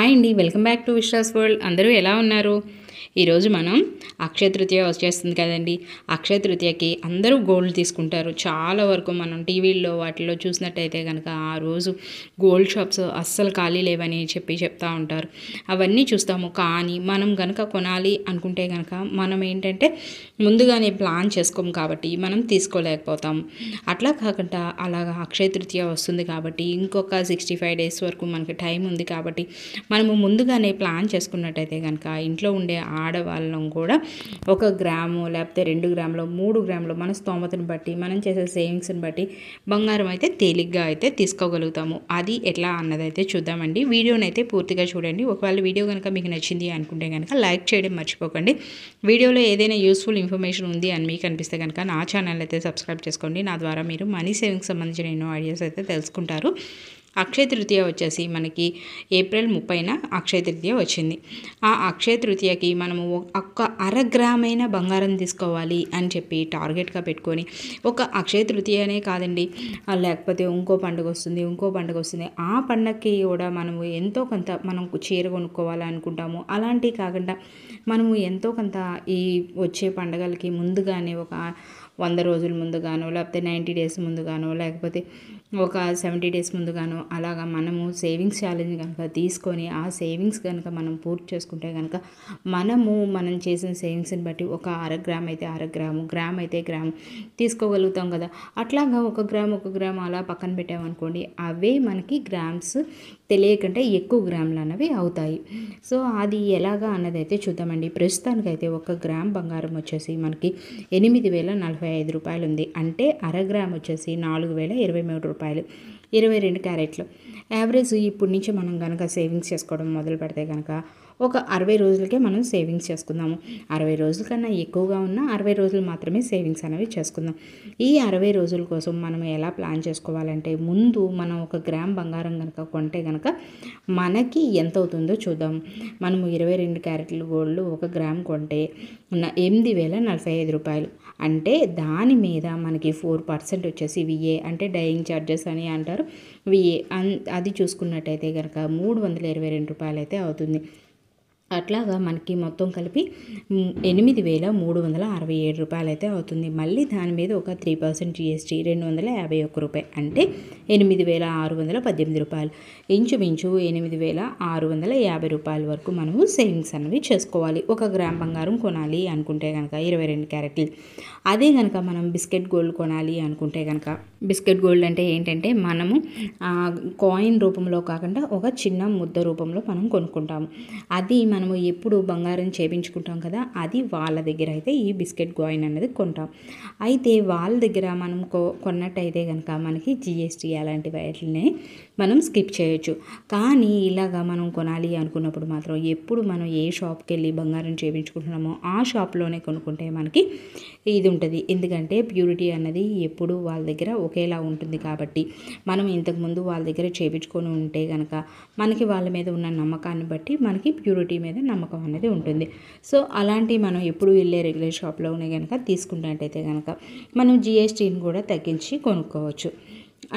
Hi అండి, welcome back to Vishwas world. అందరూ ఎలా ఉన్నారు? ఈరోజు మనం అక్షయ తృతీయ వచ్చేస్తుంది కదండి. అక్షయ తృతీయకి అందరూ గోల్డ్ తీసుకుంటారు. చాలా వరకు మనం టీవీల్లో వాటిల్లో చూసినట్టయితే కనుక ఆ రోజు గోల్డ్ షాప్స్ అస్సలు ఖాళీ లేవని చెప్తా ఉంటారు. అవన్నీ చూస్తాము. కానీ మనం కనుక కొనాలి అనుకుంటే కనుక మనం ఏంటంటే ముందుగానే ప్లాన్ చేసుకోము కాబట్టి మనం తీసుకోలేకపోతాము. అట్లా కాకుండా అలాగా అక్షయ తృతీయ వస్తుంది కాబట్టి ఇంకొక 65 డేస్ వరకు మనకి టైం ఉంది కాబట్టి మనము ముందుగానే ప్లాన్ చేసుకున్నట్టయితే కనుక ఇంట్లో ఉండే ఆడవాళ్ళం కూడా 1 గ్రాము లేకపోతే 2 గ్రాములు 3 గ్రాములు మన స్తోమతను బట్టి మనం చేసే సేవింగ్స్ని బట్టి బంగారం అయితే తేలిగ్గా అయితే తీసుకోగలుగుతాము. అది ఎట్లా అన్నదైతే చూద్దామండి. వీడియోని అయితే పూర్తిగా చూడండి. ఒకవేళ వీడియో కనుక మీకు నచ్చింది అనుకుంటే కనుక లైక్ చేయడం మర్చిపోకండి. వీడియోలో ఏదైనా యూస్ఫుల్ ఇన్ఫర్మేషన్ ఉంది అని మీకు అనిపిస్తే కనుక నా ఛానల్ అయితే సబ్స్క్రైబ్ చేసుకోండి. నా ద్వారా మీరు మనీ సేవింగ్స్ సంబంధించిన ఎన్నో ఐడియాస్ అయితే తెలుసుకుంటారు. అక్షయ తృతీయ వచ్చేసి మనకి ఏప్రిల్ 30న అక్షయ తృతీయ వచ్చింది. ఆ అక్షయ తృతీయకి మనము ఒక్క అరగ్రామైన బంగారం తీసుకోవాలి అని చెప్పి టార్గెట్గా పెట్టుకొని ఒక అక్షయ తృతీయనే కాదండి, లేకపోతే ఇంకో పండుగ వస్తుంది ఆ పండగకి కూడా మనము ఎంతో కొంత మనం చీర కొనుక్కోవాలనుకుంటాము. అలాంటివి కాకుండా మనము ఎంతో కొంత ఈ వచ్చే పండగలకి ముందుగానే ఒక 100 రోజుల ముందుగానో లేకపోతే 90 డేస్ ముందుగానో లేకపోతే ఒక 70 డేస్ ముందుగానో అలాగా మనము సేవింగ్స్ ఛాలెంజ్ కనుక తీసుకొని ఆ సేవింగ్స్ కనుక మనం పూర్తి చేసుకుంటే కనుక మనం చేసిన సేవింగ్స్ని బట్టి ఒక గ్రామ్ అయితే గ్రాము తీసుకోగలుగుతాం కదా. అట్లాగా 1 గ్రామ్ అలా పక్కన పెట్టామనుకోండి, అవే మనకి గ్రామ్స్ తెలియకంటే ఎక్కువ గ్రాములు అన్నవి అవుతాయి. సో అది ఎలాగా అన్నదైతే చూద్దామండి. ప్రస్తుతానికైతే 1 గ్రామ్ బంగారం వచ్చేసి మనకి 8,045 రూపాయలు ఉంది. అంటే గ్రామ్ వచ్చేసి 4,023 రూపాయలు, 22 క్యారెట్లు. యావరేజ్ ఇప్పటి నుంచి మనం కనుక సేవింగ్స్ చేసుకోవడం మొదలు పెడితే కనుక ఒక 60 రోజులకే మనం సేవింగ్స్ చేసుకుందాము. 60 రోజుల కన్నా ఎక్కువగా ఉన్న 60 రోజులు మాత్రమే సేవింగ్స్ అనేవి చేసుకుందాం. ఈ 60 రోజుల కోసం మనం ఎలా ప్లాన్ చేసుకోవాలంటే ముందు మనం 1 గ్రామ్ బంగారం కనుక కొంటే కనుక మనకి ఎంత అవుతుందో చూద్దాం. మనము 22 క్యారెట్లు గోల్డ్ 1 గ్రామ్ కొంటే 8,045 రూపాయలు. అంటే దాని మీద మనకి 4% వచ్చేసి విఏ అంటే డైయింగ్ ఛార్జెస్ అని అంటారు. విఏ అది చూసుకున్నట్టయితే కనుక 322 రూపాయలు అయితే అవుతుంది. అట్లాగా మనకి మొత్తం కలిపి 8,367 రూపాయలు అయితే అవుతుంది. మళ్ళీ దాని మీద ఒక 3% జిఎస్టీ 251 రూపాయి అంటే 8,618 రూపాయలు. ఇంచుమించు 8,650 రూపాయల వరకు మనము సేవింగ్స్ అనేవి చేసుకోవాలి 1 గ్రామ్ బంగారం కొనాలి అనుకుంటే కనుక 22 క్యారెట్లు. అదే కనుక మనం బిస్కెట్ గోల్డ్ కొనాలి అనుకుంటే కనుక బిస్కెట్ గోల్డ్ అంటే ఏంటంటే మనము కాయిన్ రూపంలో కాకుండా ఒక చిన్న ముద్ద రూపంలో మనం కొనుక్కుంటాము. అది మనము ఎప్పుడు బంగారం చేయించుకుంటాం కదా, అది వాళ్ళ దగ్గర అయితే ఈ బిస్కెట్ కాయిన్ అనేది కొంటాం. అయితే వాళ్ళ దగ్గర మనం కొన్నట్టయితే కనుక మనకి జిఎస్టీ అలాంటి వాటిని మనం స్కిప్ చేయొచ్చు. కానీ ఇలాగా మనం కొనాలి అనుకున్నప్పుడు మాత్రం ఎప్పుడు మనం ఏ షాప్కి వెళ్ళి బంగారం చేయించుకుంటున్నామో ఆ షాప్లోనే కొనుక్కుంటే మనకి ఇది ఉంటుంది. ఎందుకంటే ప్యూరిటీ అన్నది ఎప్పుడు వాళ్ళ దగ్గర ఒకేలా ఉంటుంది కాబట్టి మనం ఇంతకుముందు వాళ్ళ దగ్గర చేయించుకొని ఉంటే కనుక మనకి వాళ్ళ మీద ఉన్న నమ్మకాన్ని బట్టి మనకి ప్యూరిటీ మీద నమ్మకం అనేది ఉంటుంది. సో అలాంటి మనం ఎప్పుడు వెళ్ళే రెగ్యులర్ షాప్లోనే కనుక తీసుకున్నట్టయితే కనుక మనం జిఎస్టీని కూడా తగ్గించి కొనుక్కోవచ్చు.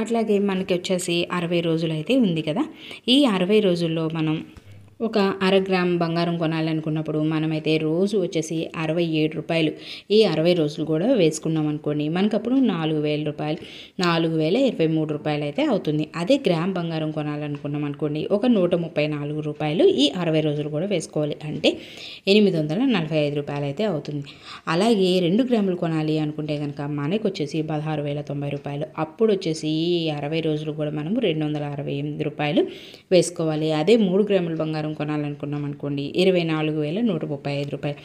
అట్లాగే మనకి వచ్చేసి 60 రోజులు అయితే ఉంది కదా. ఈ 60 రోజుల్లో మనం ఒక గ్రామ్ బంగారం కొనాలనుకున్నప్పుడు మనమైతే రోజు వచ్చేసి 67 రూపాయలు ఈ 60 రోజులు కూడా వేసుకున్నాం అనుకోండి, మనకప్పుడు 4,000 రూపాయలు 4,023 రూపాయలు అయితే అవుతుంది. అదే గ్రామ్ బంగారం కొనాలనుకున్నాం అనుకోండి, ఒక 134 రూపాయలు ఈ 60 రోజులు కూడా వేసుకోవాలి. అంటే 845 రూపాయలు అయితే అవుతుంది. అలాగే 2 గ్రాములు కొనాలి అనుకుంటే కనుక మనకు వచ్చేసి 16,090 రూపాయలు. అప్పుడు వచ్చేసి ఈ 60 రోజులు కూడా మనము 268 రూపాయలు వేసుకోవాలి. అదే 3 గ్రాముల బంగారం కొనాలనుకున్నాం అనుకోండి 24,135 రూపాయలు.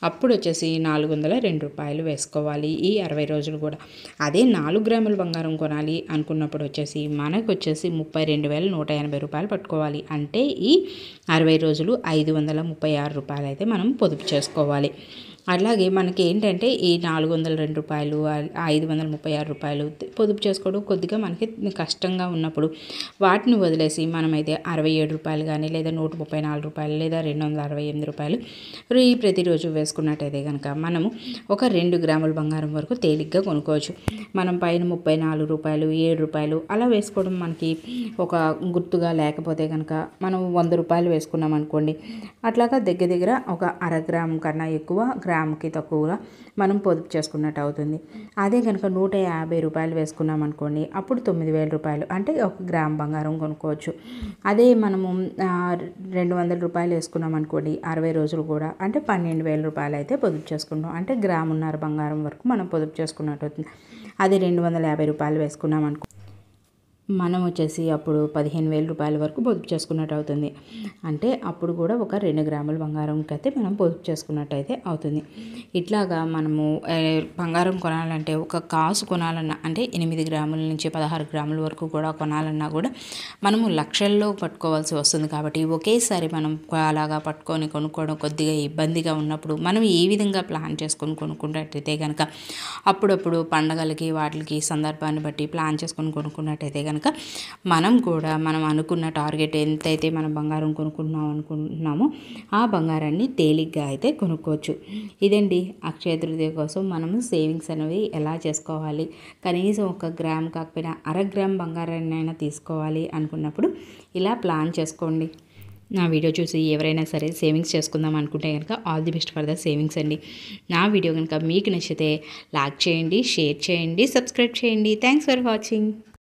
అప్పుడు వచ్చేసి 402 రూపాయలు వేసుకోవాలి ఈ 60 రోజులు కూడా. అదే 4 గ్రాముల బంగారం కొనాలి అనుకున్నప్పుడు వచ్చేసి మనకు వచ్చేసి 32,180 రూపాయలు పట్టుకోవాలి. అంటే ఈ 60 రోజులు 536 రూపాయలు అయితే మనం పొదుపు చేసుకోవాలి. అలాగే మనకి ఏంటంటే ఈ రూ. 402, రూ. 536 పొదుపు చేసుకోవడం కొద్దిగా మనకి కష్టంగా ఉన్నప్పుడు వాటిని వదిలేసి మనమైతే రూ. 67 కానీ లేదా రూ. 134 లేదా రూ. 268 ప్రతిరోజు వేసుకున్నట్టయితే కనుక మనము ఒక 2 గ్రాముల బంగారం వరకు తేలిగ్గా కొనుక్కోవచ్చు. మనం పైన రూ. 34, రూ. 7 అలా వేసుకోవడం మనకి ఒక గుర్తుగా లేకపోతే కనుక మనం రూ. 100 వేసుకున్నాం అనుకోండి, అట్లాగా దగ్గర దగ్గర ఒక అర గ్రామ్ కన్నా ఎక్కువ, గ్రాముకి తక్కువగా మనం పొదుపు చేసుకున్నట్టు అవుతుంది. అదే కనుక రూ. 150 వేసుకున్నాం అనుకోండి, అప్పుడు రూ. 9,000 అంటే 1 గ్రామ్ బంగారం కొనుక్కోవచ్చు. అదే మనము రూ. 200 వేసుకున్నాం అనుకోండి, 60 రోజులు కూడా అంటే రూ. 12,000 అయితే పొదుపు చేసుకుంటాం. అంటే గ్రామున్నర బంగారం వరకు మనం పొదుపు చేసుకున్నట్టు అవుతుంది. అదే రూ. 250 వేసుకున్నాం అనుకో, మనం వచ్చేసి అప్పుడు రూ. 15,000 వరకు పొదుపు చేసుకున్నట్టు అవుతుంది. అంటే అప్పుడు కూడా ఒక 2 గ్రాముల బంగారంకి అయితే మనం పొదుపు చేసుకున్నట్టయితే అవుతుంది. ఇట్లాగా మనము బంగారం కొనాలంటే ఒక కాసు కొనాలన్నా, అంటే 8 గ్రాముల నుంచి 16 గ్రాముల వరకు కూడా కొనాలన్నా కూడా మనము లక్షల్లో పట్టుకోవాల్సి వస్తుంది. కాబట్టి ఒకేసారి మనం అలాగా కొనుక్కోవడం కొద్దిగా ఇబ్బందిగా ఉన్నప్పుడు మనం ఏ విధంగా ప్లాన్ చేసుకొని కొనుక్కున్నట్టయితే కనుక, అప్పుడప్పుడు పండగలకి వాటికి సందర్భాన్ని బట్టి ప్లాన్ చేసుకొని కొనుక్కున్నట్టయితే కనుక మనం కూడా మనం అనుకున్న టార్గెట్ ఎంతైతే మనం బంగారం అనుకుంటున్నామో ఆ బంగారాన్ని తేలిగ్గా అయితే కొనుక్కోవచ్చు. ఇదండి అక్షయ తృతీయ కోసం మనము సేవింగ్స్ అనేవి ఎలా చేసుకోవాలి, కనీసం 1 గ్రామ్ కాకపోయినా అర గ్రామ్ బంగారాన్ని అయినా తీసుకోవాలి అనుకున్నప్పుడు ఇలా ప్లాన్ చేసుకోండి. నా వీడియో చూసి ఎవరైనా సరే సేవింగ్స్ చేసుకుందాం అనుకుంటే కనుక all the best for the savings అండి. నా వీడియో కనుక మీకు నచ్చితే లైక్ చేయండి, షేర్ చేయండి, సబ్స్క్రైబ్ చేయండి. Thanks for watching.